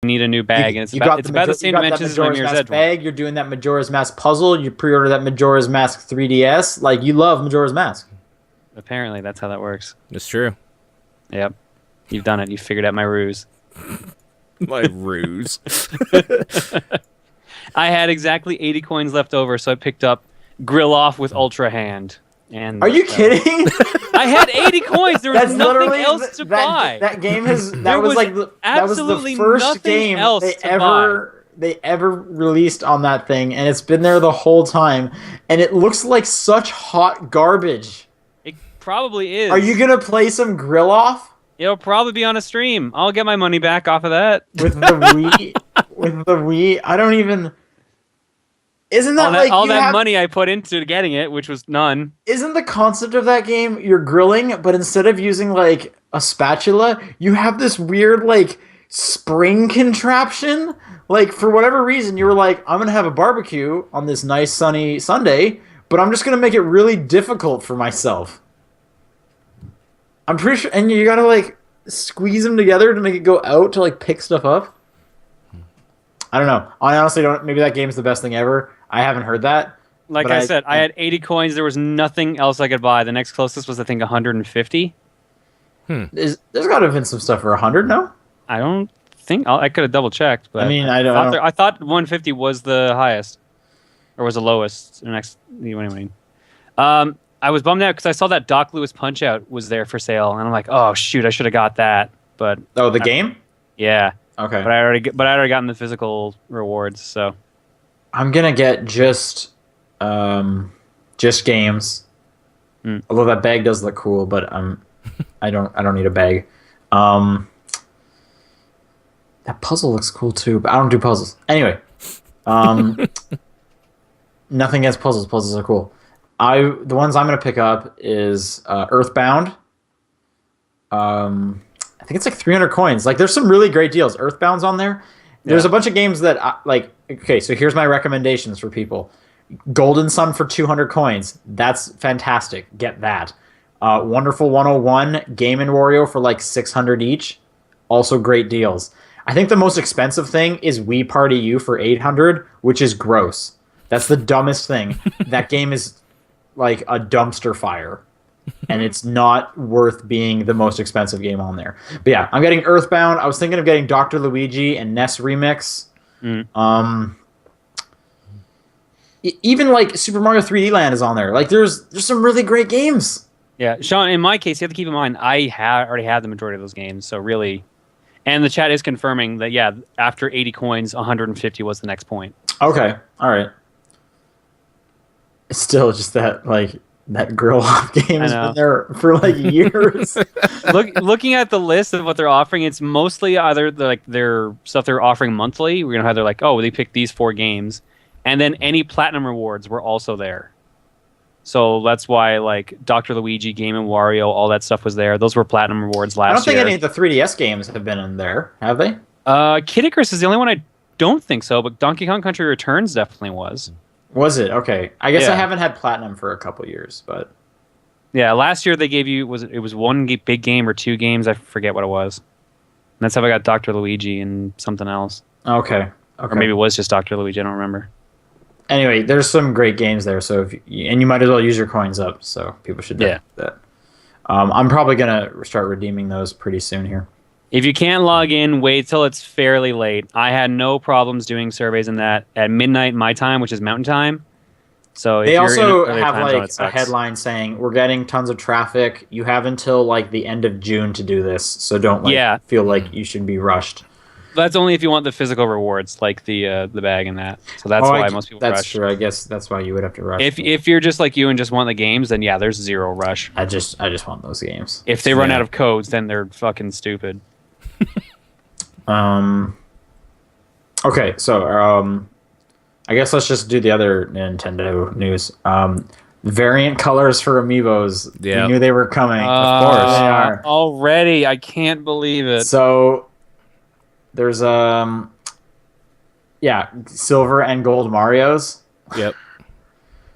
need a new bag, and You got it's about the You same got that dimensions as my Majora's Mirror's Mask Edge one. bag. You're doing that Majora's Mask puzzle. You pre-order that Majora's Mask 3DS. Like, you love Majora's Mask. Apparently, that's how that works. It's true. Yep, you've done it. You figured out my ruse. My ruse. I had exactly 80 coins left over, so I picked up Grill Off with Ultra Hand. And Are you kidding? I had 80 coins. There was nothing else to buy. That game has There was that was the absolutely first nothing game else they to ever released on that thing, and it's been there the whole time, and it looks like such hot garbage. It probably is. Are you gonna play some Grill Off It'll probably be on a stream. I'll get my money back off of that. with the Wii? With the Wii, I don't even. Isn't that all you that have, money I put into getting it, which was none. Isn't the concept of that game you're grilling, but instead of using like a spatula, you have this weird like spring contraption? Like, for whatever reason, you were like, I'm gonna have a barbecue on this nice sunny Sunday, but I'm just gonna make it really difficult for myself. I'm pretty sure, and you gotta like squeeze them together to make it go out to like pick stuff up. I don't know. I honestly don't. Maybe that game's the best thing ever. I haven't heard that. Like but I said, I had 80 coins. There was nothing else I could buy. The next closest was, I think, 150. There's got to have been some stuff for 100, no? I don't think I could have double checked, but I mean, I don't. I thought 150 was the highest, or was the lowest. The next, anyway. I was bummed out because I saw that Doc Lewis Punch Out was there for sale, and I'm like, oh shoot, I should have got that. But Oh, the game? yeah, Okay. but I already gotten the physical rewards, so I'm gonna get just games. Although that bag does look cool, but I don't need a bag. That puzzle looks cool too, but I don't do puzzles. Anyway, nothing against puzzles. Puzzles are cool. The ones I'm gonna pick up is Earthbound. I think it's like 300 coins. Like, there's some really great deals. Earthbound's on there. There's a bunch of games that okay, so here's my recommendations for people. Golden Sun for 200 coins. That's fantastic. Get that. Wonderful 101, Game and Wario for like 600 each. Also great deals. I think the most expensive thing is Wii Party U for 800, which is gross. That's the dumbest thing. That game is like a dumpster fire. And it's not worth being the most expensive game on there. But yeah, I'm getting Earthbound. I was thinking of getting Dr. Luigi and NES Remix. Even like Super Mario 3D Land is on there. Like, there's some really great games. yeah. Sean, in my case, you have to keep in mind I already had the majority of those games, so really, and the chat is confirming that after 80 coins, 150 was the next point. Okay, all right. It's still just that Grill Off game has been there for like years. Looking at the list of what they're offering, it's mostly either their stuff they're offering monthly. We're gonna have they picked these 4 games, and then any platinum rewards were also there. So that's why like Dr. Luigi, Game and Wario, all that stuff was there. Those were platinum rewards last year. I don't think any of the 3DS games have been in there, have they? Kid Icarus is the only one I don't think so, but Donkey Kong Country Returns definitely was. Was it? Okay. I guess I Yeah. haven't had platinum for a couple years, but Yeah, last year they gave you it was one big game or 2 games, I forget what it was. And that's how I got Dr. Luigi and something else. okay. Or maybe it was just Dr. Luigi, I don't remember. Anyway, there's some great games there, so and you might as well use your coins up, so people should do that. I'm probably gonna start redeeming those pretty soon here. If you can't log in, wait till it's fairly late. I had no problems doing surveys in that at midnight my time, which is Mountain Time. So They if also you're in early have time zone, it like a sucks. headline saying we're getting tons of traffic. You have until like the end of June to do this, so don't feel like you should be rushed. That's only if you want the physical rewards, like the bag and that. So that's why most people That's rush. true. I guess that's why you would have to rush. If you're just like you and just want the games, then there's zero rush. I just want those games. If they run out of codes, then they're fucking stupid. Okay, so I guess let's just do the other Nintendo news. Variant colors for Amiibos. Yeah. We knew they were coming. Of course. They are. Already, I can't believe it. So there's silver and gold Marios. Yep.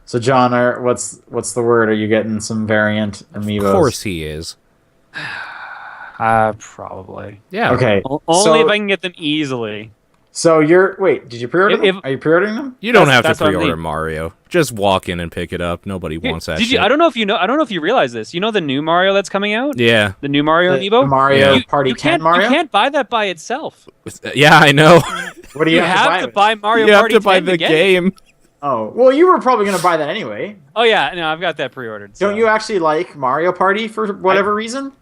So John, what's the word? Are you getting some variant Amiibos? Of course he is. Probably. Yeah. Okay. Only so, if I can get them easily. So did you pre-order them? If- Are you pre-ordering them? You don't have to That's what I pre-order mean. Mario. Just walk in and pick it up. Nobody Here, wants that did shit. you? I don't know if you know. I don't know if you realize this. You know the new Mario that's coming out. Yeah. The new Mario The amiibo. Mario Yeah. Party You 10 can't. Mario? You can't buy that by itself. Yeah, I know. What do You you have to buy Mario You have Party to buy 10 the get it. game. Oh, well, you were probably going to buy that anyway. Oh yeah, no, I've got that pre-ordered. So. Don't you actually like Mario Party for whatever reason?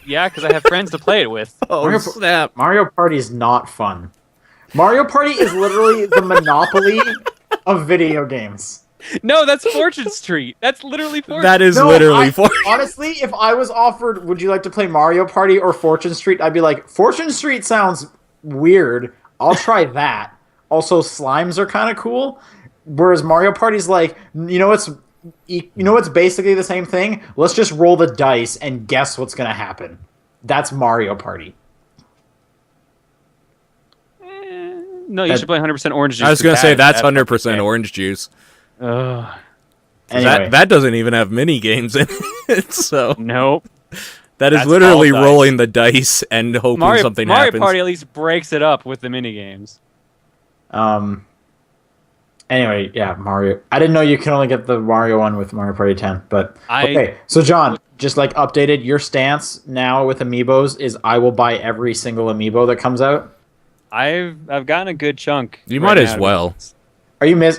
Yeah, because I have friends to play it with. Oh, Mario- snap. Mario Party is not fun. Mario Party is literally the Monopoly of video games. No, that's Fortune Street. That's literally Fortune. That is literally for Honestly, if I was offered, would you like to play Mario Party or Fortune Street? I'd be like, Fortune Street sounds weird. I'll try that. Also, slimes are kind of cool. Whereas Mario Party's like, what's basically the same thing? Let's just roll the dice and guess what's going to happen. That's Mario Party. No, you should play 100% Orange Juice. I was going to say that's Bad 100% game. orange juice. Ugh, Anyway, That doesn't even have mini games in it. So nope. that is That's literally all dice. rolling the dice and hoping Mario something Mario happens. Party at least breaks it up with the mini games. Anyway, yeah, Mario. I didn't know you can only get the Mario one with Mario Party 10, but okay. So John, just like updated, your stance now with amiibos is I will buy every single amiibo that comes out. I've gotten a good chunk. You right might as now. well. Are you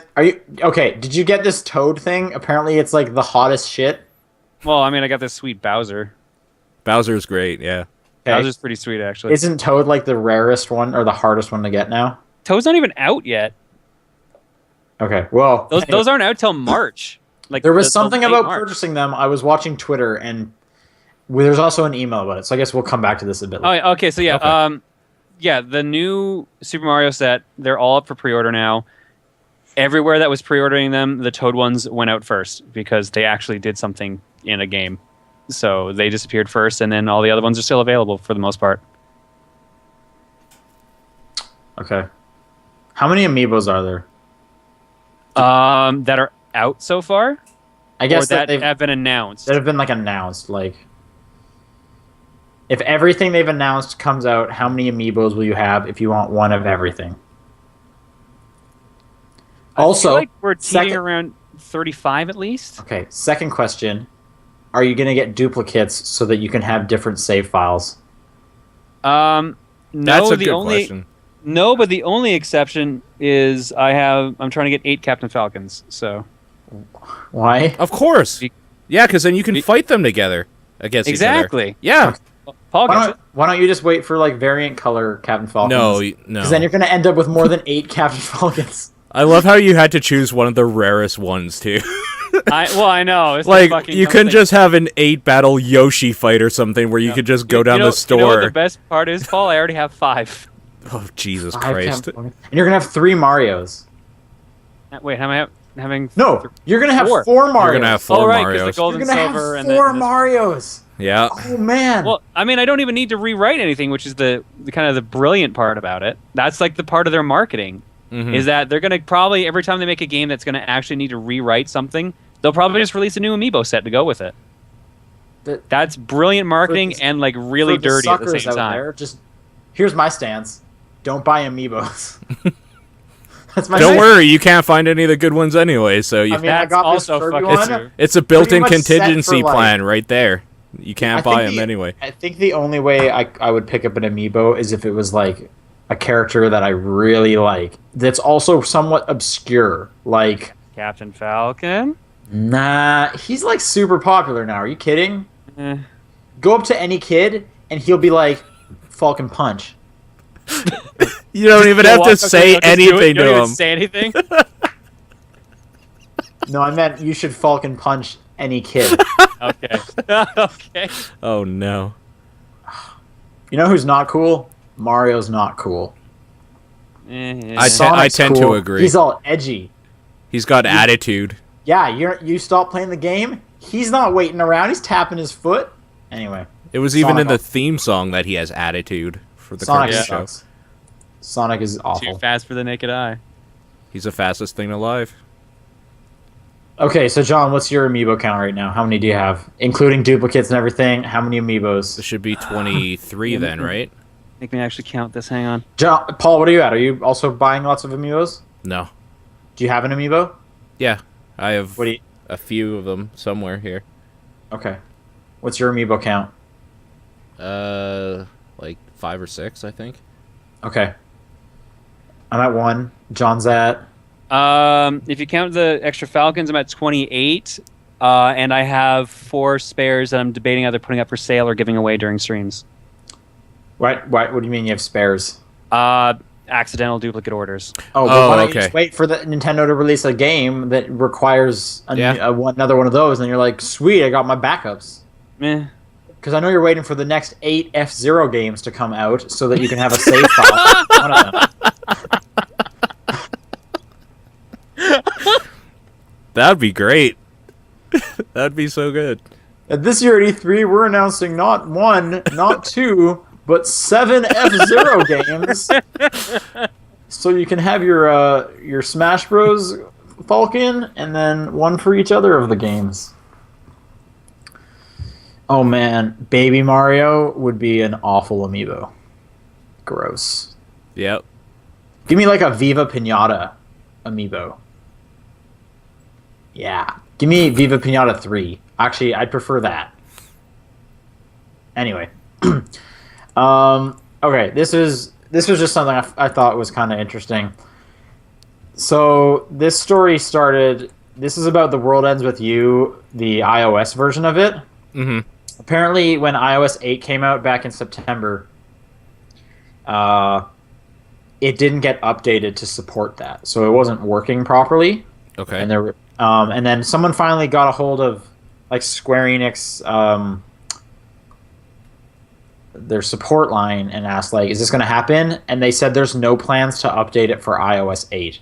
okay? Did you get this Toad thing? Apparently, it's like the hottest shit. Well, I mean, I got this sweet Bowser. Bowser's great, yeah. Okay. Bowser's pretty sweet, actually. Isn't Toad like the rarest one or the hardest one to get now? Toad's not even out yet. Okay, well, Those aren't out till March. Like there was the something late about March. purchasing them. I was watching Twitter, and there's also an email about it. So I guess we'll come back to this a bit later. Oh, okay. So yeah, Okay. yeah, the new Super Mario set, they're all up for pre-order now. Everywhere that was pre-ordering them, the Toad ones went out first because they actually did something in a game. So they disappeared first, and then all the other ones are still available for the most part. Okay, how many amiibos are there? That are out so far, I or guess that they've have been announced. that have been like announced. Like, if everything they've announced comes out, how many amiibos will you have if you want one of everything? I feel Also, like we're teetering second- around 35 at least. okay, second question. Are you going to get duplicates so that you can have different save files? No, That's a the good only question. no, but the only exception is I'm trying to get 8 Captain Falcons. So Why? Of course. Be- Yeah, because then you can fight them together against each other. exactly, Yeah. Paul Why gets don't, why don't you just wait for like variant color Captain Falcons? No, no. Because then you're going to end up with more than 8 Captain Falcons. I love how you had to choose one of the rarest ones, too. it. I know. It's Like, fucking you couldn't something. just have an 8-battle Yoshi fight or something where you could just go down You know the store. You know what the best part is, Paul? I already have 5. Oh, Jesus 5 Christ. Captain Falcons. And you're going to have 3 Marios. Wait, how am I having? No, you're going to have 4 4. Marios. You're going to have 4 Oh, right, Marios. because the gold You're and going to silver have and 4 the Marios. Yeah. Oh, man. Well, I mean, I don't even need to rewrite anything, which is the kind of the brilliant part about it. That's like the part of their marketing. Mhm. Is that they're going to probably, every time they make a game that's going to actually need to rewrite something, they'll probably just release a new amiibo set to go with it. That's brilliant marketing the- and like really For the dirty at the suckers same out time. there, just here's my stance: don't buy amiibos. That's my Don't stance. worry, you can't find any of the good ones anyway, so you I mean, I That's got this also Kirby fucking one. true. it's a built-in much set contingency for, like- plan right there. You can't I buy think them anyway. I think the only way I would pick up an amiibo is if it was like a character that I really like. That's also somewhat obscure. Like, Captain Falcon. nah, he's like super popular now. Are you kidding? Eh. Go up to any kid and he'll be like, Falcon Punch. You don't even have to Walk up say him, just do it, anything you don't to even him. Say anything. No, I meant you should Falcon Punch any kid. Okay. Okay. Oh no. You know who's not cool? Mario's not cool. I Sonic's tend to cool. agree. He's all edgy. He's got attitude. Yeah, you stop playing the game. He's not waiting around. He's tapping his foot. Anyway, It was even in the Sonic. theme song that he has attitude for the Sonic cartoon show. sucks. Sonic is Too awful. fast for the naked eye. He's the fastest thing alive. Okay, so John, what's your amiibo count right now? How many do you have, including duplicates and everything? How many This amiibos? should be 23 then, right? Make me actually count this. Hang on. John, Paul, what are you at? Are you also buying lots of amiibos? No. Do you have an amiibo? Yeah, I have What do you? a few of them somewhere here. Okay, what's your amiibo count? Like 5 or 6, I think. Okay, I'm at 1. John's at. If you count the extra Falcons, I'm at 28. And I have 4 spares that I'm debating either putting up for sale or giving away during streams. What do you mean you have spares? Accidental duplicate orders. Oh, but Oh, why don't you okay. just wait for the Nintendo to release a game that requires Yeah. another one of those, and you're like, sweet, I got my backups. Meh. Because I know you're waiting for the next 8 F-Zero games to come out so that you can have a save file. One of them. That'd be great. That'd be so good. This year at E3, we're announcing not 1, not 2, but 7 F-Zero games. So you can have your Smash Bros. Falcon, and then one for each other of the games. Oh man, Baby Mario would be an awful amiibo. Gross. Yep. Give me like a Viva Pinata amiibo. Yeah. Give me Viva Pinata 3. Actually, I'd prefer that. Anyway. Okay, this was just something I thought was kind of interesting. So, this story started... This is about The World Ends With You, the iOS version of it. Mm-hmm. Apparently, when iOS 8 came out back in September, it didn't get updated to support that, so it wasn't working properly. Okay. And and then someone finally got a hold of like Square Enix, their support line, and asked like, "Is this going to happen?" And they said there's no plans to update it for iOS 8,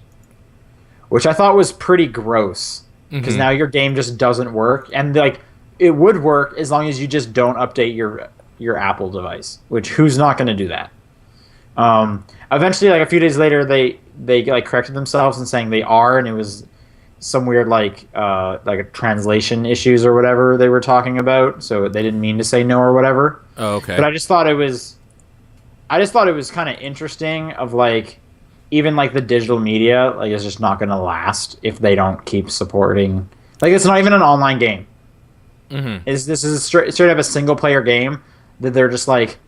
which I thought was pretty gross because now your game just doesn't work, and like it would work as long as you just don't update your Apple device. Which who's not going to do that? Eventually, like a few days later, they like corrected themselves and saying they are, and it was some weird like a translation issues or whatever they were talking about. So they didn't mean to say no or whatever. Oh, okay. But I just thought it was kind of interesting of like even like the digital media like is just not going to last if they don't keep supporting. Like it's not even an online game. Mm-hmm. This is straight up a single player game that they're just like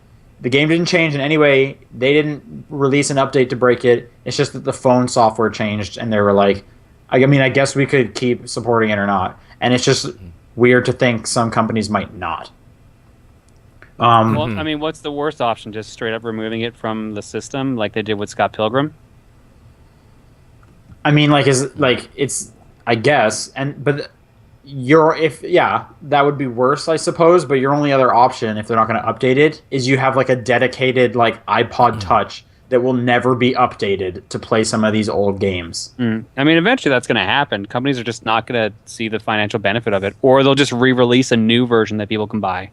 the game didn't change in any way. They didn't release an update to break it. It's just that the phone software changed and they were like, I mean, I guess we could keep supporting it or not. And it's just weird to think some companies might not. Well, I mean, what's the worst option? Just straight up removing it from the system, like they did with Scott Pilgrim? I mean, it's I guess, but that would be worse, I suppose. But your only other option, if they're not going to update it, is you have like a dedicated like iPod Touch that will never be updated to play some of these old games. I mean, eventually that's going to happen. Companies are just not going to see the financial benefit of it, or they'll just re-release a new version that people can buy.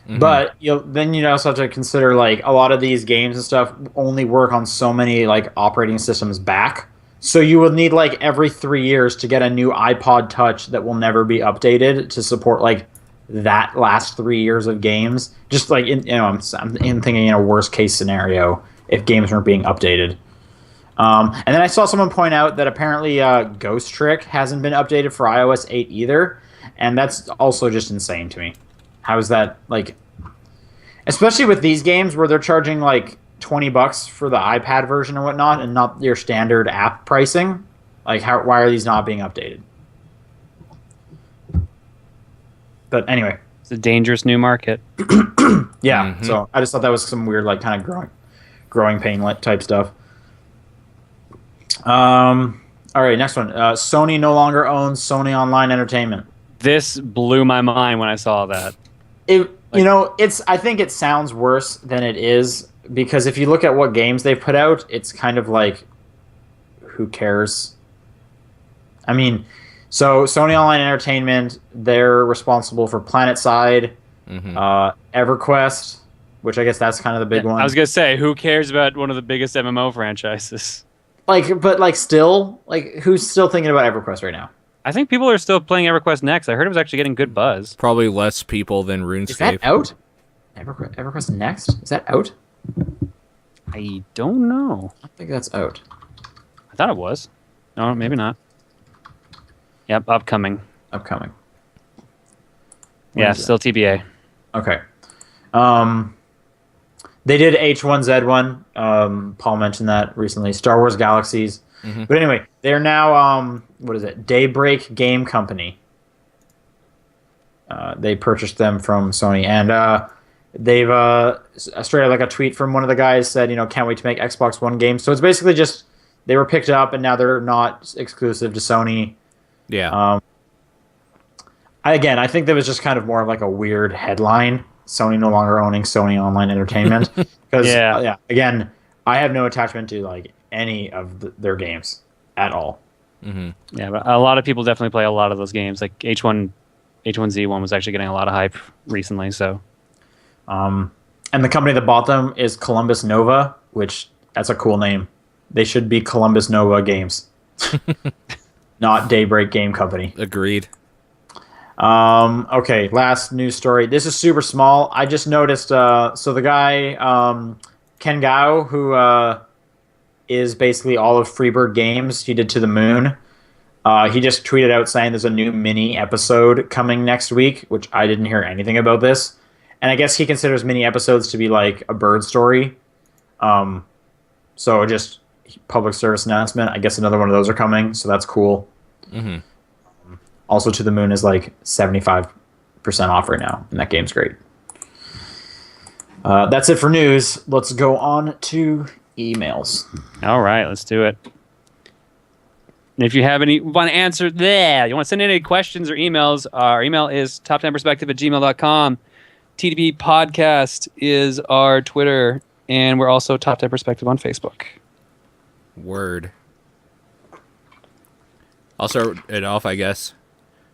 But then you also have to consider like a lot of these games and stuff only work on so many like operating systems back. So you will need like every 3 years to get a new iPod Touch that will never be updated to support like that last 3 years of games. Just like I'm thinking in a worst case scenario if games weren't being updated. And then I saw someone point out that apparently Ghost Trick hasn't been updated for iOS 8 either, and that's also just insane to me. How is that like? Especially with these games where they're charging like $20 for the iPad version and whatnot, and not your standard app pricing. Like, why are these not being updated? But anyway, It's a dangerous new market. yeah. So I just thought that was some weird, like, kind of growing pain type stuff. All right, next one. Sony no longer owns Sony Online Entertainment. This blew my mind when I saw that. I think it sounds worse than it is, because if you look at what games they've put out, it's kind of like, who cares? I mean, so Sony Online Entertainment, they're responsible for PlanetSide, EverQuest, which I guess that's kind of the big one. I was gonna say, who cares about one of the biggest MMO franchises? Still, who's still thinking about EverQuest right now? I think people are still playing EverQuest Next. I heard it was actually getting good buzz. Probably less people than RuneScape. Is that out? EverQuest Next? Is that out? I don't know. I think that's out. I thought it was. No, maybe not. Yep, upcoming. Upcoming. Yeah, still TBA. Okay. They did H1Z1. Paul mentioned that recently. Star Wars Galaxies. Mhm. But anyway, they're now what is it? Daybreak Game Company. They purchased them from Sony, and they've straight up like a tweet from one of the guys said, can't wait to make Xbox One games. So it's basically just they were picked up, and now they're not exclusive to Sony. Yeah. I think that was just kind of more of like a weird headline. Sony no longer owning Sony Online Entertainment. Because, again, I have no attachment to like any of their games at all. Mm-hmm. Yeah, but a lot of people definitely play a lot of those games. Like H1Z1 was actually getting a lot of hype recently. So, and the company that bought them is Columbus Nova, which that's a cool name. They should be Columbus Nova Games, not Daybreak Game Company. Agreed. Okay, last news story. This is super small. I just noticed. So the guy Ken Gao, who is basically all of Freebird Games, he did To the Moon. He just tweeted out saying there's a new mini episode coming next week, which I didn't hear anything about this. And I guess he considers mini episodes to be like a bird story. So just public service announcement. I guess another one of those are coming, so that's cool. Mm-hmm. Also, To the Moon is like 75% off right now, and that game's great. That's it for news. Let's go on to emails. all right, let's do it. And if you have any, want to answer there, you want to send in any questions or emails, our email is top10perspective@gmail.com. TDP Podcast is our Twitter, and we're also Top 10 Perspective on Facebook. Word. I'll start it off, I guess.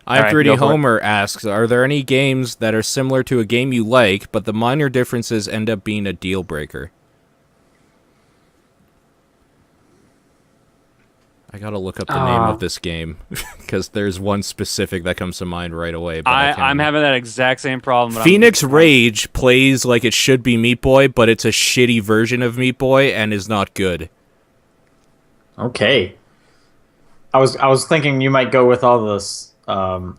All right, I'm3D go for it. Homer asks, are there any games that are similar to a game you like, but the minor differences end up being a deal breaker? I gotta look up the name of this game, because there's one specific that comes to mind right away. But I'm having that exact same problem. But Phoenix Rage plays like it should be Meat Boy, but it's a shitty version of Meat Boy and is not good. Okay. I was thinking you might go with all those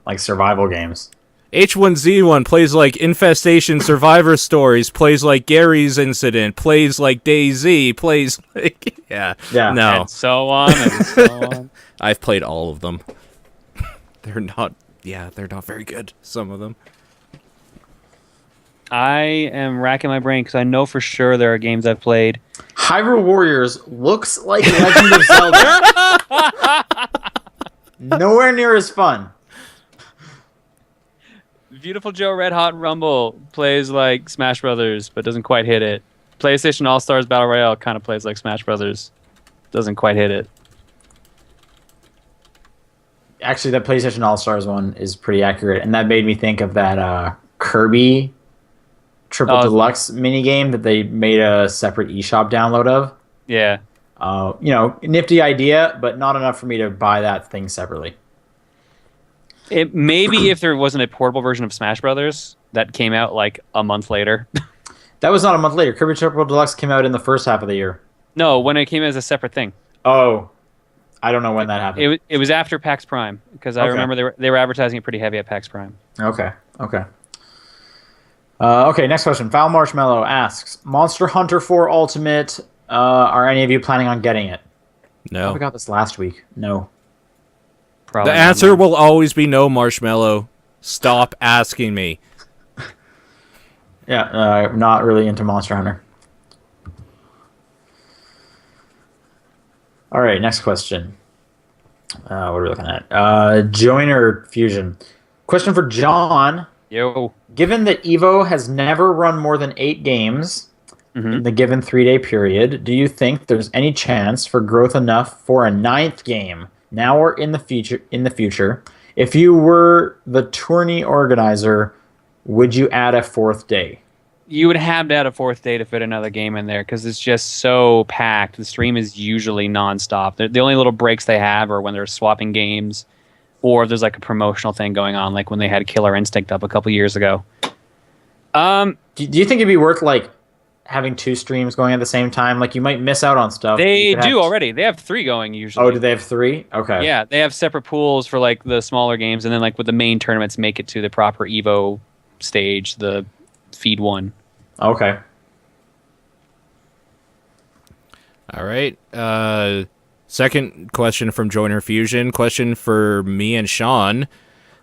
like survival games. H1Z1 plays like Infestation Survivor Stories, plays like Gary's Incident, plays like DayZ, plays like... Yeah. No. and so on and so on. I've played all of them. They're not very good, some of them. I am racking my brain because I know for sure there are games I've played. Hyrule Warriors looks like Legend of Zelda. Nowhere near as fun. Beautiful Joe Red Hot Rumble plays like Smash Brothers, but doesn't quite hit it. PlayStation All Stars Battle Royale kind of plays like Smash Brothers, doesn't quite hit it. Actually, that PlayStation All Stars one is pretty accurate, and that made me think of that Kirby Triple Deluxe minigame that they made a separate eShop download of. Yeah. Nifty idea, but not enough for me to buy that thing separately. It maybe if there wasn't a portable version of Smash Brothers that came out like a month later. That was not a month later. Kirby Triple Deluxe came out in the first half of the year. No, when it came as a separate thing. Oh, I don't know when that happened. It was after PAX Prime because I remember they were advertising it pretty heavy at PAX Prime. Okay. Okay, next question. Foul Marshmallow asks, Monster Hunter 4 Ultimate, are any of you planning on getting it? No. We got this last week. No. Probably The not, answer no. will always be no, Marshmallow. Stop asking me. Yeah, not really into Monster Hunter. All right, next question. What are we looking at? Joiner Fusion. Question for John. Yo. Given that Evo has never run more than 8 games in the given 3-day period, do you think there's any chance for growth enough for a 9th game now or in the future? If you were the tourney organizer, would you add a 4th day? You would have to add a 4th day to fit another game in there because it's just so packed. The stream is usually nonstop. The only little breaks they have are when they're swapping games or if there's like a promotional thing going on, like when they had Killer Instinct up a couple years ago. Do you think it'd be worth like having 2 streams going at the same time? Like you might miss out on stuff. They do already. They have 3 going usually. Oh, do they have 3? Okay. Yeah, they have separate pools for like the smaller games, and then like with the main tournaments, make it to the proper Evo stage, the feed 1. Okay. All right. Second question from Joiner Fusion. Question for me and Sean.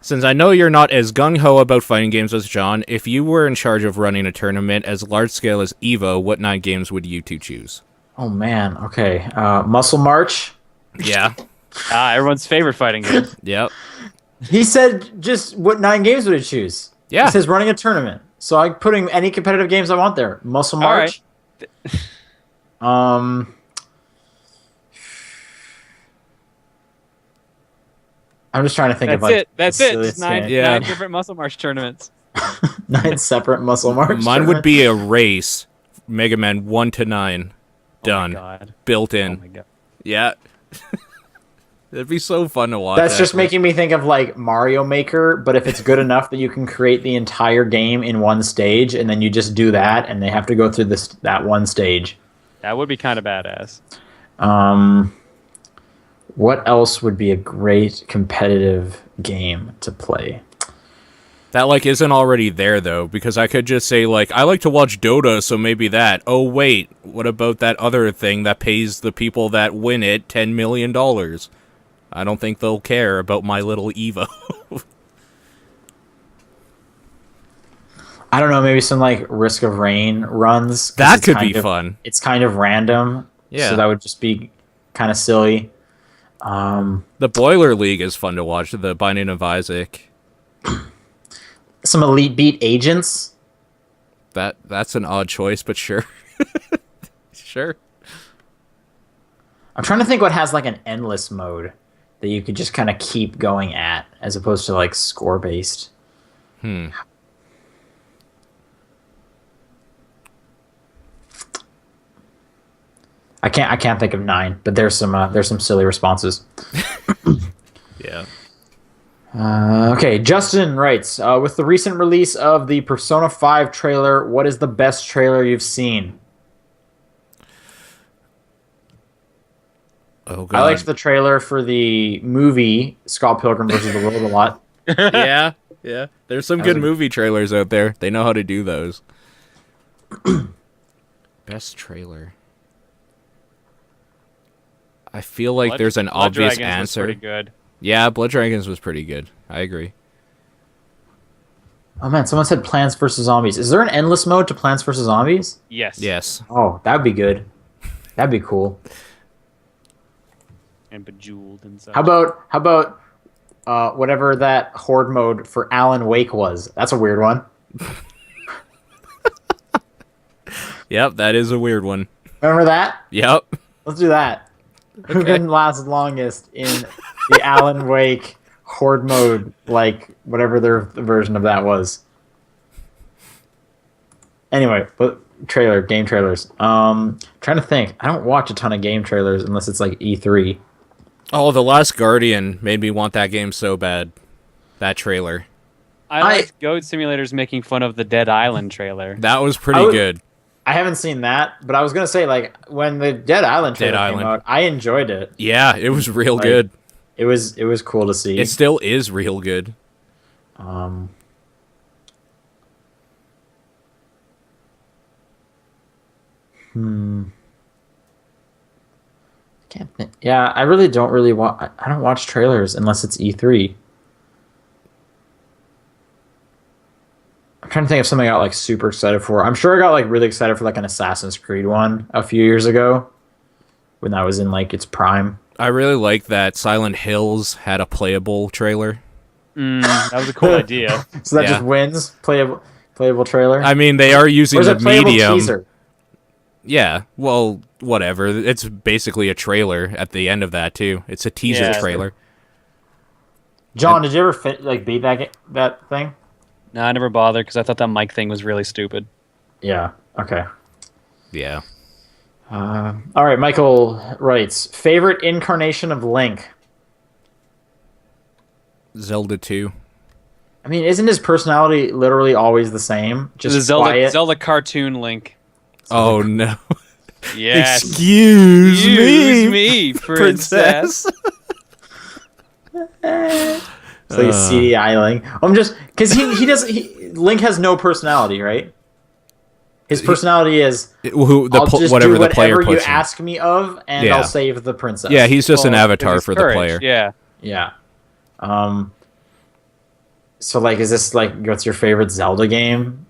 Since I know you're not as gung-ho about fighting games as John, if you were in charge of running a tournament as large-scale as EVO, what 9 games would you 2 choose? Oh, man. Okay. Muscle March. Yeah. Everyone's favorite fighting game. Yep. He said just what 9 games would he choose? Yeah. He says running a tournament. So I'm putting any competitive games I want there. Muscle March. I'm just trying to think of like That's it. Just 9 Yeah. different Muscle March tournaments. 9 separate Muscle March. Mine would be a race. Mega Man 1 to 9. Done. Oh my god. Built Oh in. my god. Yeah. It'd be so fun to watch. That's just actually. making me think of like Mario Maker, but if it's good enough that you can create the entire game in one stage, and then you just do that, and they have to go through that one stage. That would be kind of badass. What else would be a great competitive game to play? That like isn't already there though, because I could just say like I like to watch Dota, so maybe that. Oh wait, what about that other thing that pays the people that win it $10 million? I don't think they'll care about my little Evo. I don't know, maybe some like Risk of Rain runs. 'cause That it's could kind be of- fun. It's kind of random. Yeah. So that would just be kind of silly. The Boiler League is fun to watch. The Binding of Isaac. Some Elite Beat Agents. That's an odd choice, but sure. Sure. I'm trying to think what has like an endless mode that you could just kind of keep going at, as opposed to like score based. I can't think of 9, but there's some silly responses. Yeah. Okay, Justin writes, with the recent release of the Persona 5 trailer, what is the best trailer you've seen? Oh god. I liked the trailer for the movie Scott Pilgrim vs. the World a lot. Yeah. Yeah. There's some good movie trailers out there. They know how to do those. Best trailer. I feel like there's an Blood obvious Dragons was answer. pretty good. Yeah, Blood Dragons was pretty good. I agree. Oh man, someone said Plants vs. Zombies. Is there an endless mode to Plants vs. Zombies? Yes. Yes. Oh, that'd be good. That'd be cool. And Bejeweled and stuff. How about whatever that horde mode for Alan Wake was? That's a weird one. Yep, that is a weird one. Remember that? Yep. Let's do that. Who can last longest in the Alan Wake horde mode, like whatever their version of that was. Anyway, but game trailers. Trying to think. I don't watch a ton of game trailers unless it's like E3. Oh, The Last Guardian made me want that game so bad. That trailer. I liked Goat Simulator's making fun of the Dead Island trailer. That was pretty good. I haven't seen that, but I was gonna say like when the Dead Island trailer came out, I enjoyed it. Yeah, it was real good. It was cool to see. It still is real good. Can't think. Yeah, I really don't watch. I don't watch trailers unless it's E3. I'm trying to think of something I got like super excited for. I'm sure I got like really excited for like an Assassin's Creed one a few years ago when that was in like its prime. I really like that Silent Hills had a playable trailer. That was a cool idea. So that Yeah. just wins playable trailer. I mean, they are using Or is the it playable medium. teaser? Yeah, well, whatever. It's basically a trailer at the end of that too. It's a teaser Yeah. trailer. John, did you ever beat that thing? No, I never bothered because I thought that mic thing was really stupid. Yeah. Okay. Yeah. All right. Michael writes favorite incarnation of Link. Zelda 2. I mean, isn't his personality literally always the same? Just the quiet. Zelda cartoon Link. Oh no. Yes. Excuse me, princess. It's like a CDI Link. I'm just because he doesn't. Link has no personality, right? His personality is I'll just whatever do the player whatever you puts in. ask me of, and Yeah. I'll save the princess. Yeah, he's just an Well, avatar it's for the courage, player. Yeah. Yeah. So like, is this like what's your favorite Zelda game,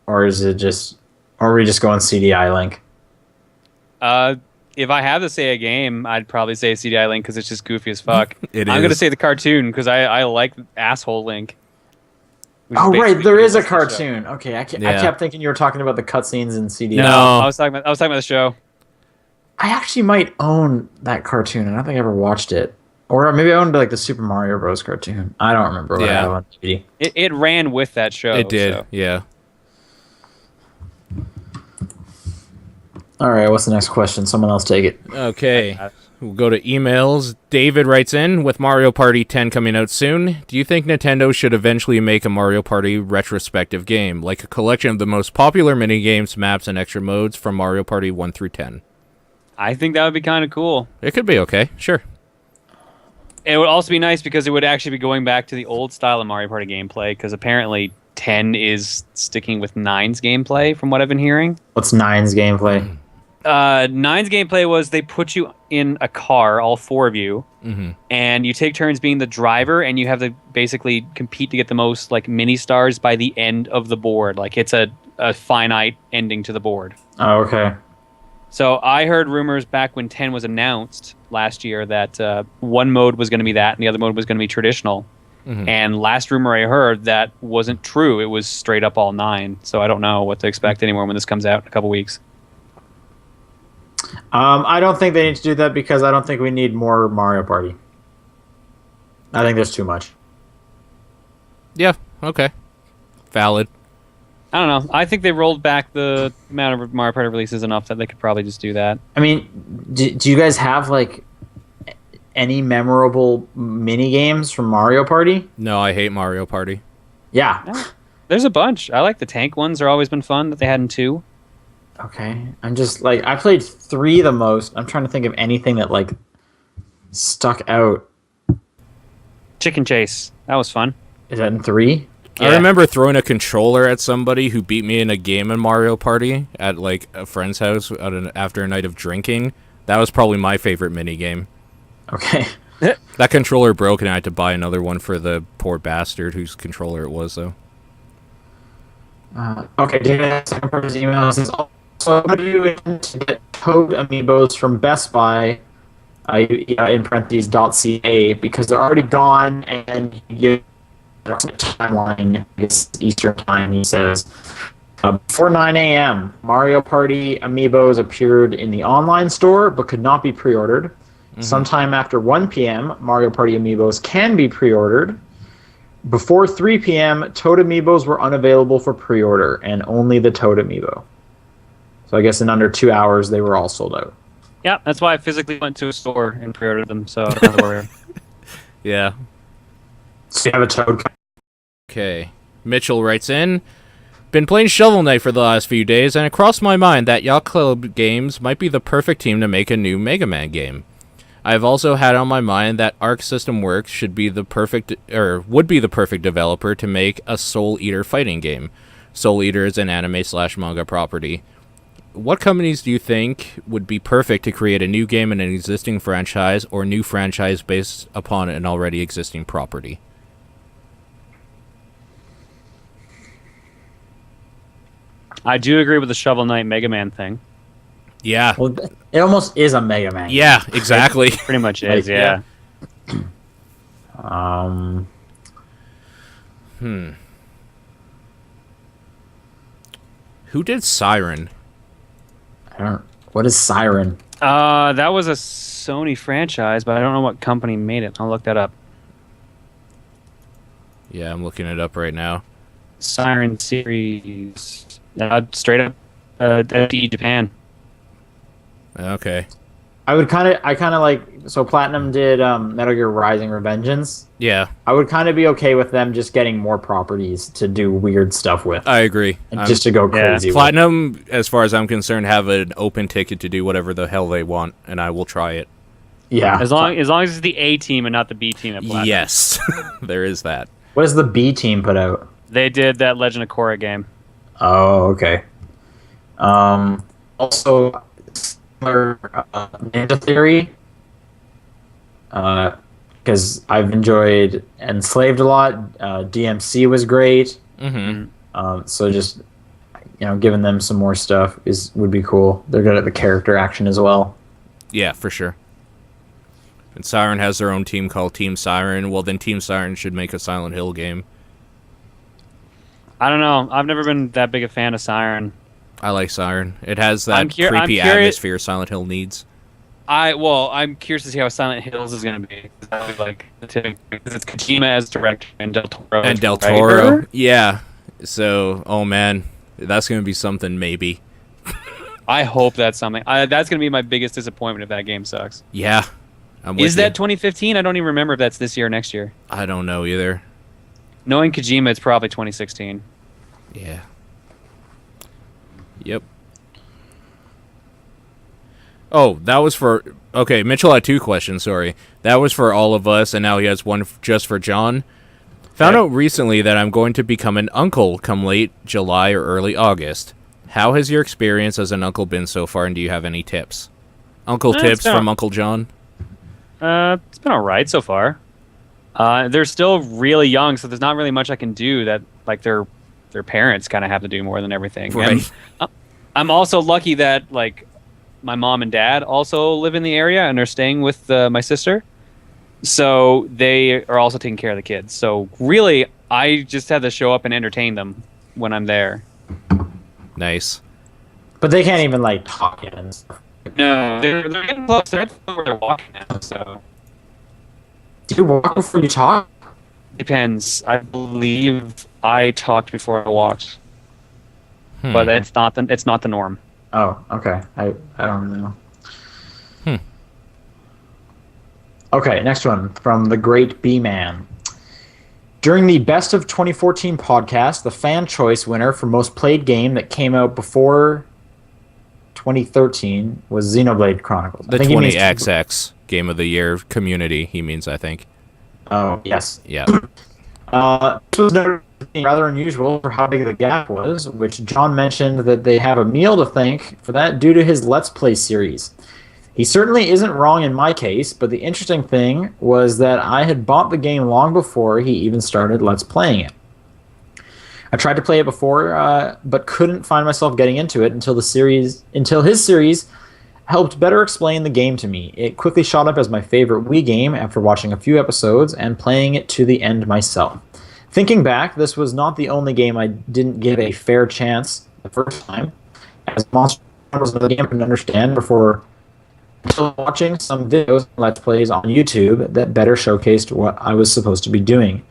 or is it just, or are we just going CDI Link? If I have to say a game, I'd probably say CDI Link because it's just goofy as fuck. It I'm gonna is. say the cartoon because I like asshole Link. which is Oh right, basically there is a the show. cartoon. Okay, I Yeah. kept thinking you were talking about the cutscenes in CDI. No. I was talking about the show. I actually might own that cartoon. I don't think I ever watched it. Or maybe I owned like the Super Mario Bros. Cartoon. I don't remember what I Yeah. have on DVD. It ran with that show. It did. so. Yeah. All right, what's the next question? Someone else take it. Okay. We'll go to emails. David writes in, with Mario Party 10 coming out soon, do you think Nintendo should eventually make a Mario Party retrospective game, like a collection of the most popular minigames, maps, and extra modes from Mario Party 1 through 10? I think that would be kind of cool. It could be okay. Sure. It would also be nice because it would actually be going back to the old style of Mario Party gameplay because apparently 10 is sticking with 9's gameplay from what I've been hearing. What's Nine's gameplay? 9's gameplay was they put you in a car, all four of you, and you take turns being the driver, and you have to basically compete to get the most like mini stars by the end of the board. Like it's a finite ending to the board. Oh, okay. So I heard rumors back when 10 was announced last year that one mode was going to be that, and the other mode was going to be traditional. And last rumor I heard that wasn't true. It was straight up all 9. So I don't know what to expect anymore when this comes out in a couple weeks. I don't think they need to do that because I don't think we need more Mario Party. I think there's too much. Yeah. Okay. Valid. I don't know. I think they rolled back the amount of Mario Party releases enough that they could probably just do that. I mean, do you guys have like any memorable mini games from Mario Party? No, I hate Mario Party. Yeah. There's a bunch. I like the tank ones. They're always been fun that they had in 2. Okay. I'm just like, I played 3 the most. I'm trying to think of anything that like stuck out. Chicken Chase. That was fun. Is that in 3? I remember throwing a controller at somebody who beat me in a game in Mario Party at like a friend's house after a night of drinking. That was probably my favorite mini game. Okay. That controller broke and I had to buy another one for the poor bastard whose controller it was, though. Okay, David, second part of his email says, also, how do you intend to get Toad amiibos from Best Buy, in parentheses, .ca, because they're already gone, and you get a timeline, it's Eastern time, he says. Before 9 a.m., Mario Party amiibos appeared in the online store, but could not be pre-ordered. Sometime after 1 p.m., Mario Party amiibos can be pre-ordered. Before 3 p.m., Toad amiibos were unavailable for pre-order, and only the Toad amiibo. So I guess in under 2 hours, they were all sold out. Yeah, that's why I physically went to a store and pre-ordered them, so I don't have to worry. Yeah. So you have a Toad. Okay. Mitchell writes in, been playing Shovel Knight for the last few days, and it crossed my mind that Yacht Club Games might be the perfect team to make a new Mega Man game. I've also had on my mind that Arc System Works would be the perfect developer to make a Soul Eater fighting game. Soul Eater is an anime/manga property. What companies do you think would be perfect to create a new game in an existing franchise or new franchise based upon an already existing property? I do agree with the Shovel Knight Mega Man thing. Yeah. Well, it almost is a Mega Man. Yeah, exactly. Pretty much is, yeah. Who did Siren? What is Siren? That was a Sony franchise, but I don't know what company made it. I'll look that up. Yeah, I'm looking it up right now. Siren series. Straight up FD Japan. Okay. I kind of like, so Platinum did Metal Gear Rising: Revengeance. Yeah, I would kind of be okay with them just getting more properties to do weird stuff with, I agree. and just to go crazy. with. Platinum, as far as I'm concerned, have an open ticket to do whatever the hell they want, and I will try it. Yeah. As long as it's the A team and not the B team at Platinum. Yes, there is that. What does the B team put out? They did that Legend of Korra game. Oh, okay. Also, similar Ninja Theory. Because I've enjoyed Enslaved a lot. DMC was great. Mm-hmm. So just giving them some more stuff would be cool. They're good at the character action as well. Yeah, for sure. And Siren has their own team called Team Siren. Well, then Team Siren should make a Silent Hill game. I don't know. I've never been that big a fan of Siren. I like Siren. It has that I'm creepy curious- atmosphere Silent Hill needs. I'm curious to see how Silent Hills is going to be. Like, because it's Kojima as director and Del Toro. And as Del writer. Toro. Yeah. So, oh man, that's going to be something maybe. I hope that's something. That's going to be my biggest disappointment if that game sucks. Yeah. I'm with Is that you. 2015? I don't even remember if that's this year or next year. I don't know either. Knowing Kojima, it's probably 2016. Yeah. Yep. Oh, that was for... Okay, Mitchell had two questions, sorry. That was for all of us, and now he has one just for John. Found out recently that I'm going to become an uncle come late July or early August. How has your experience as an uncle been so far, and do you have any tips? Uncle It's tips been from Uncle John? It's been all right so far. They're still really young, so there's not really much I can do that like their parents kind of have to do more than everything. Right. And I'm also lucky that like my mom and dad also live in the area and are staying with my sister, so they are also taking care of the kids. So really, I just have to show up and entertain them when I'm there. Nice. But they can't even like talk yet and stuff. No, they're getting close. They're at the point where they're walking now, so. Do you walk before you talk? Depends. I believe I talked before I walked, but it's not the norm. Oh, okay. I don't really know. Hmm. Okay, next one from the Great B Man. During the Best of 2014 podcast, the fan choice winner for most played game that came out before 2013 was Xenoblade Chronicles. The I think he means- 20XX Game of the Year community, he means, I think. Oh, yes. Yeah. This was noted as being rather unusual for how big the gap was, which John mentioned that they have a meal to thank for that due to his Let's Play series. He certainly isn't wrong in my case, but the interesting thing was that I had bought the game long before he even started Let's Playing it. I tried to play it before, but couldn't find myself getting into it until his series helped better explain the game to me. It quickly shot up as my favorite Wii game after watching a few episodes and playing it to the end myself. Thinking back, this was not the only game I didn't give a fair chance the first time, as Monster Hunter was another game I didn't understand before until watching some videos and Let's Plays on YouTube that better showcased what I was supposed to be doing.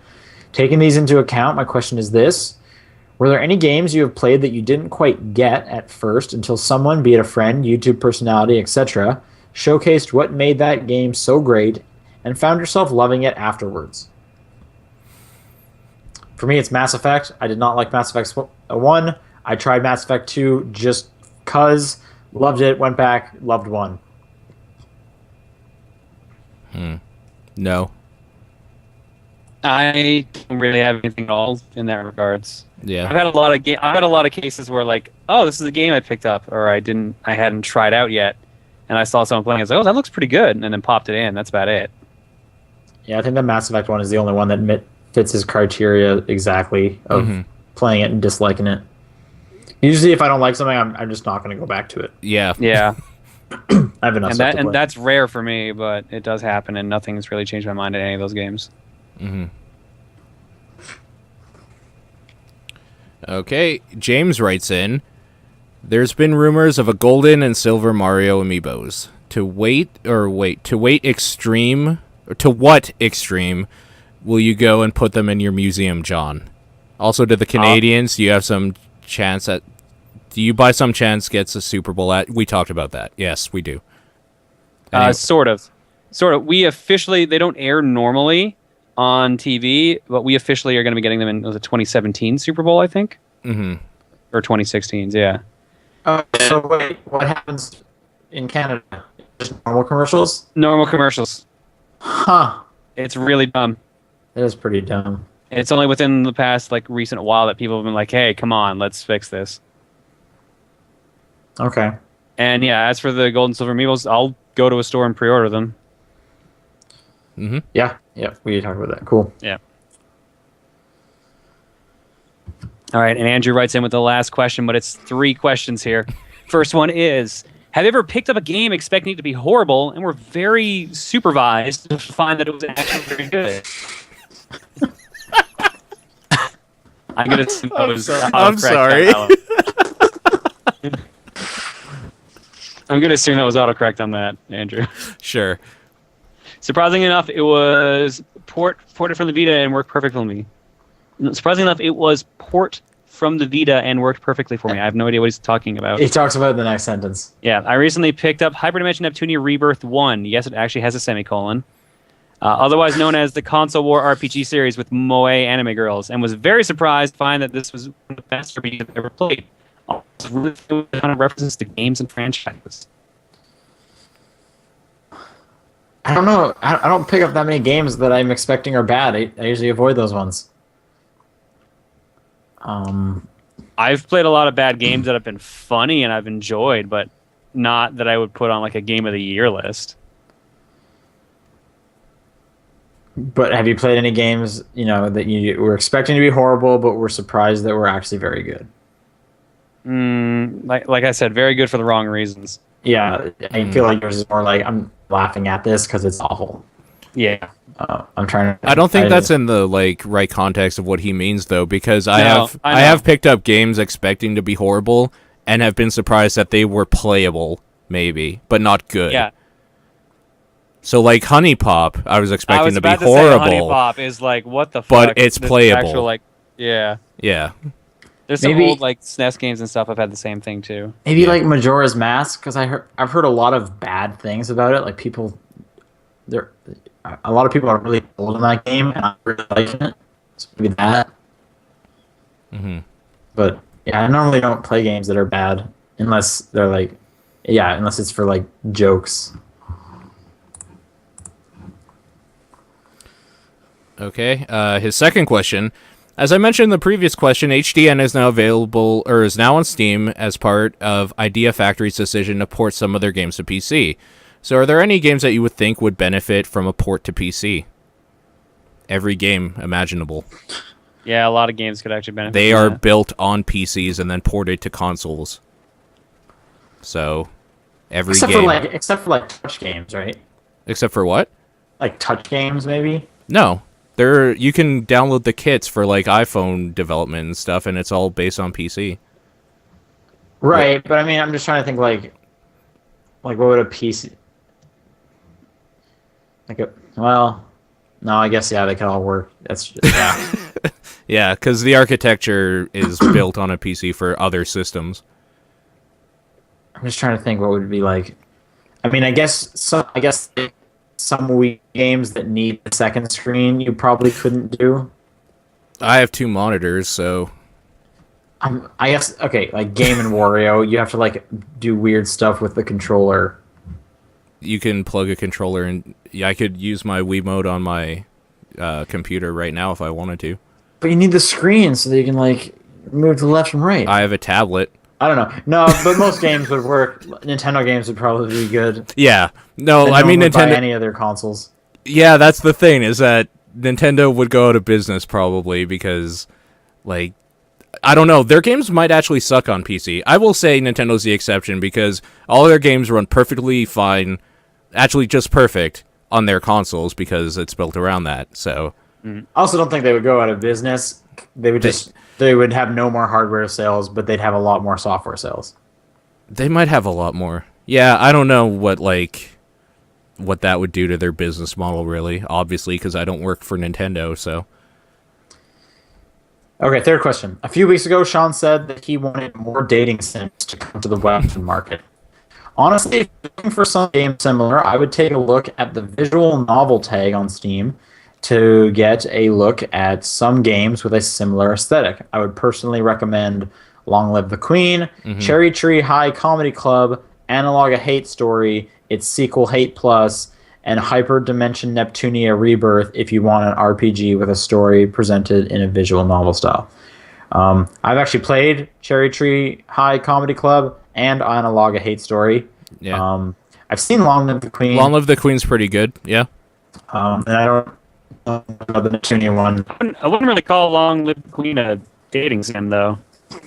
Taking these into account, my question is this. Were there any games you have played that you didn't quite get at first until someone, be it a friend, YouTube personality, etc., showcased what made that game so great and found yourself loving it afterwards? For me, it's Mass Effect. I did not like Mass Effect 1. I tried Mass Effect 2 just cuz, loved it, went back, loved 1. No. I don't really have anything at all in that regards. Yeah. I've had a lot of cases where like, oh, this is a game I picked up or I hadn't tried out yet, and I saw someone playing. I was like, oh, that looks pretty good, and then popped it in. That's about it. Yeah, I think the Mass Effect 1 is the only one that fits his criteria exactly of playing it and disliking it. Usually, if I don't like something, I'm just not going to go back to it. Yeah. Yeah, I have enough and stuff to play. that's rare for me, but it does happen, and nothing's really changed my mind in any of those games. Okay, James writes in, there's been rumors of a golden and silver Mario amiibos. To what extreme will you go and put them in your museum, John? Also, to the Canadians, do you have some chance at... Do you by some chance gets a Super Bowl at... We talked about that. Yes, we do. Sort of. We officially, they don't air normally on TV, but we officially are going to be getting them in the 2017 Super Bowl, I think. Mm-hmm. Or 2016's, yeah. So wait, what happens in Canada? Just normal commercials? Normal commercials. Huh. It's really dumb. That is pretty dumb. It's only within the past recent while that people have been like, hey, come on, let's fix this. Okay. And yeah, as for the gold and silver amiibos, I'll go to a store and pre-order them. Mm-hmm. Yeah, we talked about that. Cool. Yeah. All right, and Andrew writes in with the last question, but it's 3 questions here. First one is, have you ever picked up a game expecting it to be horrible and were very supervised to find that it was actually very good? I'm going to assume that was I'm sorry. I'm going to assume that was autocorrect on that, Andrew. Sure. Surprisingly enough, it was ported from the Vita and worked perfectly for me. Surprisingly enough, it was port from the Vita and worked perfectly for me. I have no idea what he's talking about. He talks about the next sentence. Yeah, I recently picked up Hyperdimension Neptunia Rebirth 1. Yes, it actually has a semicolon. Otherwise known as the Console War RPG series with Moe anime girls, and was very surprised to find that this was one of the best RPGs I've ever played. It's really filled with a ton of references to games and franchises. I don't know. I don't pick up that many games that I'm expecting are bad. I usually avoid those ones. I've played a lot of bad games that have been funny and I've enjoyed, but not that I would put on a Game of the Year list. But have you played any games, that you were expecting to be horrible, but were surprised that were actually very good? Like I said, very good for the wrong reasons. Yeah, I feel like yours is more like, I'm laughing at this because it's awful. Yeah. I'm trying to... I don't think that's in the right context of what he means, though, because I No, I know. have picked up games expecting to be horrible and have been surprised that they were playable, maybe, but not good. Yeah. So Honey Pop, I was expecting I was to be about to horrible. say Honey Pop is what the fuck? But it's This is playable. Actual, yeah. Yeah. There's some Maybe- old SNES games and stuff. I've had the same thing too. Maybe Majora's Mask, because I've heard a lot of bad things about it. A lot of people are really old in that game, and I'm really liking it. So maybe that. Mm-hmm. But yeah, I normally don't play games that are bad unless they're unless it's for jokes. Okay. His second question. As I mentioned in the previous question, HDN is now available, or is now on Steam as part of Idea Factory's decision to port some of their games to PC. So are there any games that you would think would benefit from a port to PC? Every game imaginable. Yeah, a lot of games could actually benefit. They from are that. built on PCs and then ported to consoles. So every Except game. for touch games, right? Except for what? Touch games, maybe. No. You can download the kits for iPhone development and stuff, and it's all based on PC. Right, but I mean, I'm just trying to think what would a PC no, I guess they could all work. That's yeah. Yeah, because the architecture is built on a PC for other systems. I'm just trying to think what would be like. I mean, I guess some Wii games that need a second screen you probably couldn't do. I have 2 monitors, so I guess Game and Wario, you have to do weird stuff with the controller. you can plug a controller and I could use my Wiimote on my computer right now if I wanted to. But you need the screen so that you can move to the left and right. I have a tablet. I don't know. No, but most games would work. Nintendo games would probably be good. Yeah. No, And I no mean one would buy Nintendo. any other consoles. Yeah, that's the thing, is that Nintendo would go out of business probably because, I don't know, their games might actually suck on PC. I will say Nintendo's the exception because all their games run perfectly fine, actually just perfect, on their consoles because it's built around that. So I also don't think they would go out of business. They would have no more hardware sales, but they'd have a lot more software sales. they might have a lot more. Yeah, I don't know what that would do to their business model, really, obviously, because I don't work for Nintendo, so... Okay, third question. A few weeks ago, Sean said that he wanted more dating sims to come to the Western market. Honestly, if you're looking for some game similar, I would take a look at the visual novel tag on Steam to get a look at some games with a similar aesthetic. I would personally recommend Long Live the Queen, Cherry Tree High Comedy Club, Analog a Hate Story, its sequel Hate Plus, and Hyper Dimension Neptunia Rebirth if you want an RPG with a story presented in a visual novel style. I've actually played Cherry Tree High Comedy Club and Analog a Hate Story. Yeah. I've seen Long Live the Queen. Long Live the Queen's pretty good. Yeah. And I don't know about the Neptunia one. I wouldn't really call Long Live the Queen a dating sim, though.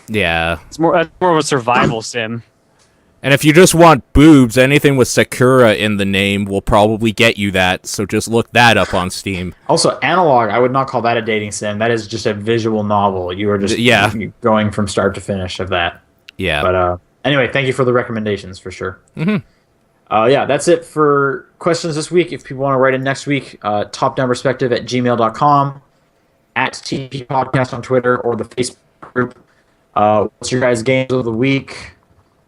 Yeah. It's more of a survival sim. And if you just want boobs, anything with Sakura in the name will probably get you that, so just look that up on Steam. Also, Analog, I would not call that a dating sim. That is just a visual novel. You are just going from start to finish of that. Yeah. But anyway, thank you for the recommendations for sure. Yeah, that's it for questions this week. If people want to write in next week, topdownperspective@gmail.com, at TP Podcast on Twitter or the Facebook group. What's your guys' games of the week?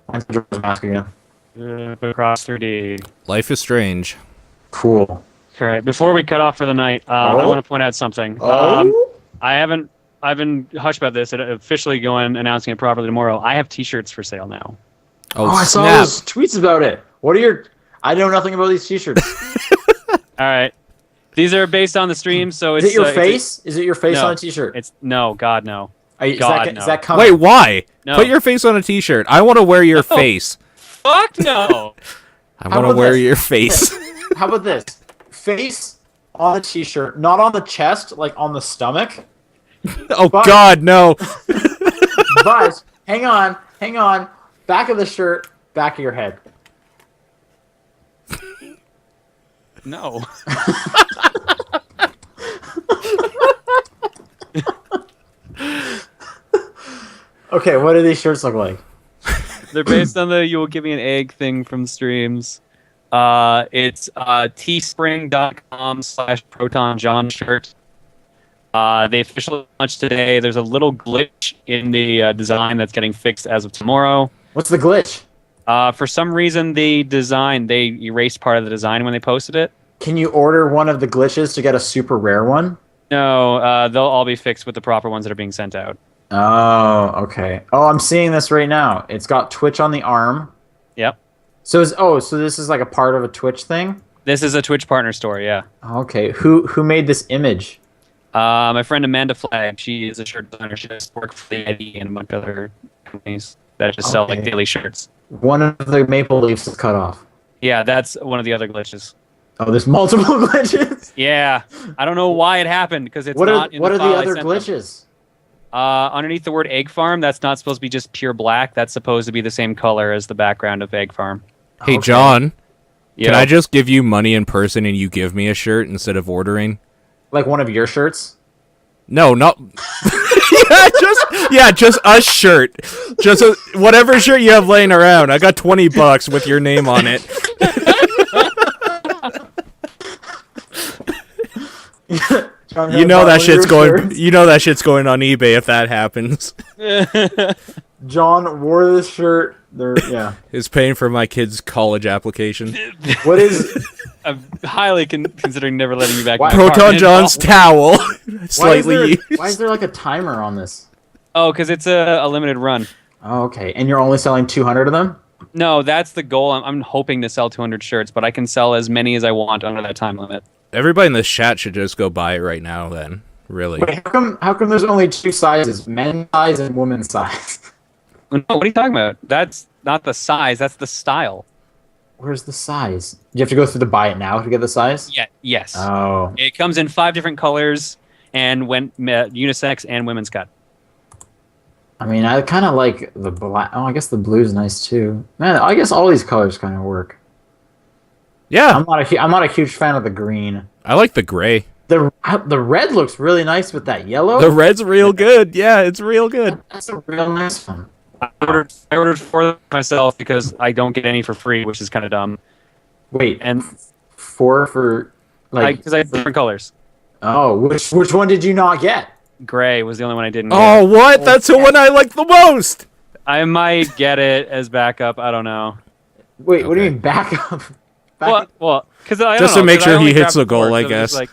Mine's Majora's Mask again. Across 3D. Life is Strange. Cool. All right. Before we cut off for the night, I want to point out something. I've been hushed about this. Officially going announcing it properly tomorrow. I have T-shirts for sale now. Oh, I saw snap. those tweets about it. What are your? I know nothing about these T-shirts. All right. These are based on the stream, so it's Is it your face? Is it your face no, on a T-shirt? It's no, God no. Is God, that coming? Wait, why? No. Put your face on a T-shirt. I want to wear your face. Fuck no. I want to wear your face. How about this? Face on a T-shirt, not on the chest, like on the stomach. Oh God, no. But hang on. Back of the shirt, back of your head. No. Okay, what do these shirts look like? They're based on the "You Will Give Me an Egg" thing from streams. It's teespring.com/ProtonJohn shirt. They officially launched today. There's a little glitch in the design that's getting fixed as of tomorrow. What's the glitch? For some reason, they erased part of the design when they posted it. Can you order one of the glitches to get a super rare one? No, they'll all be fixed with the proper ones that are being sent out. Oh, okay. Oh, I'm seeing this right now. It's got Twitch on the arm. Yep. So this is like a part of a Twitch thing? This is a Twitch partner store, yeah. Okay. Who made this image? My friend Amanda Flagg. She is a shirt designer. She does work for the Eddie and a bunch of other companies that just sell like daily shirts. One of the maple leaves is cut off. Yeah, that's one of the other glitches. Oh, there's multiple glitches? Yeah, I don't know why it happened because it's what not. What are the other glitches? Underneath the word Egg Farm, that's not supposed to be just pure black. That's supposed to be the same color as the background of Egg Farm. Hey, John, Yeah. can I just give you money in person and you give me a shirt instead of ordering? Like one of your shirts? No, not. just a shirt. Just whatever shirt you have laying around. I got $20 with your name on it. You know that shit's going. You know that shit's going on eBay if that happens. John wore this shirt. Yeah. It's paying for my kid's college application. What is? I'm highly considering never letting you back. Why- in my Proton apartment. John's towel. Slightly. Why is there like a timer on this? Oh, because it's a limited run. Oh, okay. And you're only selling 200 of them? No, that's the goal. I'm hoping to sell 200 shirts, but I can sell as many as I want under that time limit. Everybody in this chat should just go buy it right now. Then, really. Wait, how come there's only two sizes, men's size and women's size? No, what are you talking about? That's not the size. That's the style. Where's the size? You have to go through the buy it now to get the size? Yeah. Yes. Oh. It comes in 5 different colors and unisex and women's cut. I mean, I kind of like the black. Oh, I guess the blue's nice too. Man, I guess all these colors kind of work. Yeah, I'm not a huge fan of the green. I like the gray. The red looks really nice with that yellow. The red's real good. Yeah, it's real good. That's a real nice one. I ordered 4 myself because I don't get any for free, which is kind of dumb. Wait, And 4 for like? because I have different colors. Oh, which one did you not get? Gray was the only one I didn't get. Oh, what? That's the one I like the most. I might get it as backup. I don't know. Wait, what do you Okay. mean back up? Well, because I don't Just to know, make 'cause I sure he only hits grabbed the goal, four, I so it was guess. Like,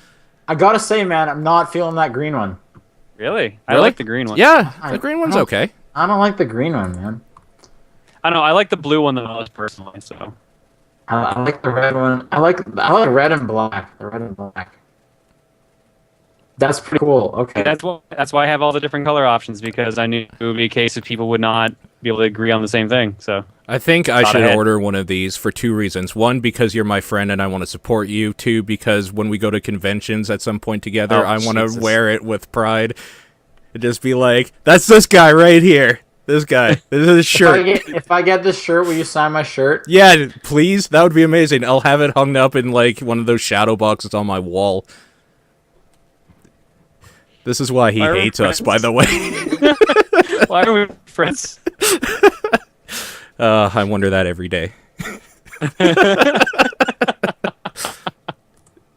I gotta say, man, I'm not feeling that green one. really? I Really? like the green one. Yeah, I- the green one's I don't- okay. I don't like the green one, man. I don't know. I like the blue one the most personally. So I like the red one. I like red and black. The red and black. That's pretty cool. Okay. that's why I have all the different color options, because I knew it would be a case of people would not be able to agree on the same thing. So I think I Thought should ahead. order one of these for two reasons. One, because you're my friend and I want to support you. Two, because when we go to conventions at some point together, Oh, I want to Jesus. wear it with pride. And just be like, that's this guy right here. This guy. This is his shirt. If I get this shirt, will you sign my shirt? Yeah, please. That would be amazing. I'll have it hung up in like one of those shadow boxes on my wall. This is why he Why are we hates us, by friends? the way. why are we friends? I wonder that every day.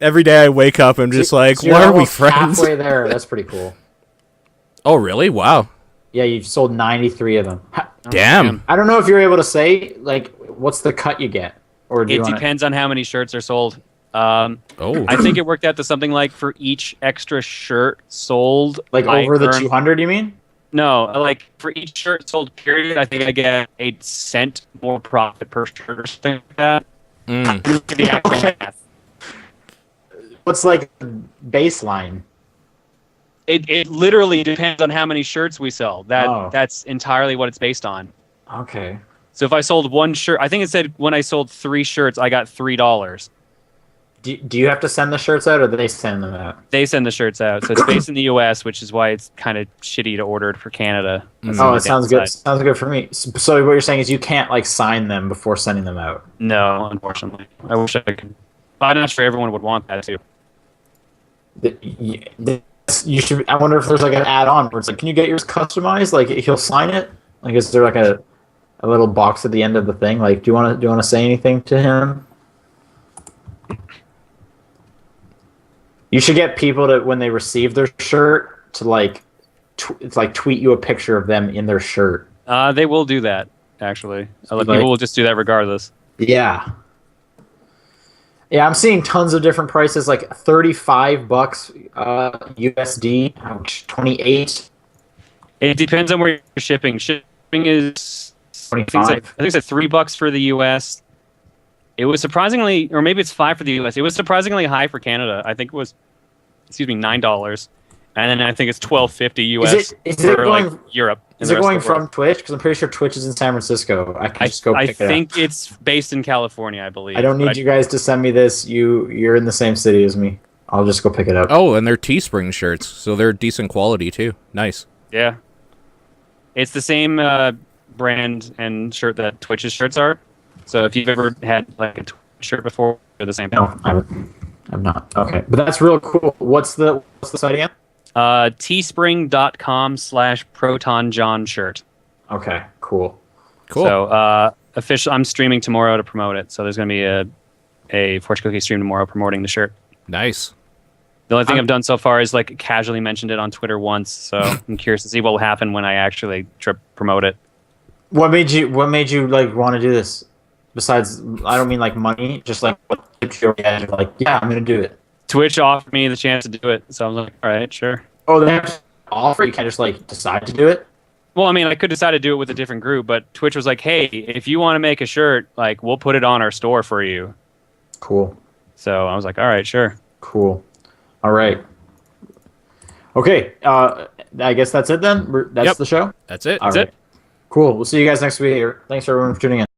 Every day I wake up, I'm just like, So you're why are we almost friends? Halfway there. That's pretty cool. Oh, really? Wow. Yeah, you've sold 93 of them. Damn. I don't know if you're able to say like what's the cut you get, or do you It wanna- depends on how many shirts are sold. Oh. I think it worked out to something like for each extra shirt sold, like I over the earn- 200. You mean? No, like for each shirt sold period, I think I get a cent more profit per shirt or something like that. Mm. The actual math. What's like baseline? It literally depends on how many shirts we sell. Oh. That's entirely what it's based on. Okay. So if I sold one shirt, I think it said when I sold 3 shirts, I got $3. Do you have to send the shirts out, or do they send them out? They send the shirts out, so it's based in the U.S., which is why it's kind of shitty to order it for Canada. That's Oh, the it sounds good. downside. Sounds good for me. So what you're saying is you can't like sign them before sending them out. No, unfortunately, I wish I could. I'm not sure everyone would want that too. You should. I wonder if there's like an add-on where it's like, can you get yours customized? Like he'll sign it. Like, is there like a little box at the end of the thing? Like, do you want to say anything to him? You should get people to, when they receive their shirt, to like, it's like tweet you a picture of them in their shirt. They will do that actually. Like- People will just do that regardless. Yeah. Yeah, I'm seeing tons of different prices, like $35 USD, ouch, 28, It depends on where you're shipping. Shipping is I think it's at $3 for the U.S. It was surprisingly, or maybe it's $5 for the U.S. It was surprisingly high for Canada. I think it was, $9, and then I think it's $12.50 U.S. Is it for going? like Europe. and Is the it rest going of the world. from Twitch? Because I'm pretty sure Twitch is in San Francisco. I can just go I pick it up. think it's based in California, I believe. I don't need but you guys to send me this. You're in the same city as me. I'll just go pick it up. Oh, and they're Teespring shirts, so they're decent quality too. Nice. Yeah, it's the same brand and shirt that Twitch's shirts are. So if you've ever had like a Twitch shirt before, they're the same. No, I'm not. Okay, but that's real cool. What's the site again? Teespring.com/ProtonJohn shirt. Okay, cool. Cool. So official. I'm streaming tomorrow to promote it. So there's going to be a Fortune Cookie stream tomorrow promoting the shirt. Nice. The only thing I've done so far is like casually mentioned it on Twitter once. So I'm curious to see what will happen when I actually promote it. What made you like want to do this? Besides, I don't mean like money, just like what tipped you over the edge of like, yeah, I'm gonna do it. Twitch offered me the chance to do it, so I was like, all right, sure. Oh, they have to offer. You can't just like decide to do it. Well, I mean, I could decide to do it with a different group, but Twitch was like, hey, if you want to make a shirt, like, we'll put it on our store for you. Cool. So I was like, all right, sure. Cool. All right. Okay. I guess that's it then. That's Yep. the show. That's it. All right. it. Cool. We'll see you guys next week. Thanks everyone for tuning in.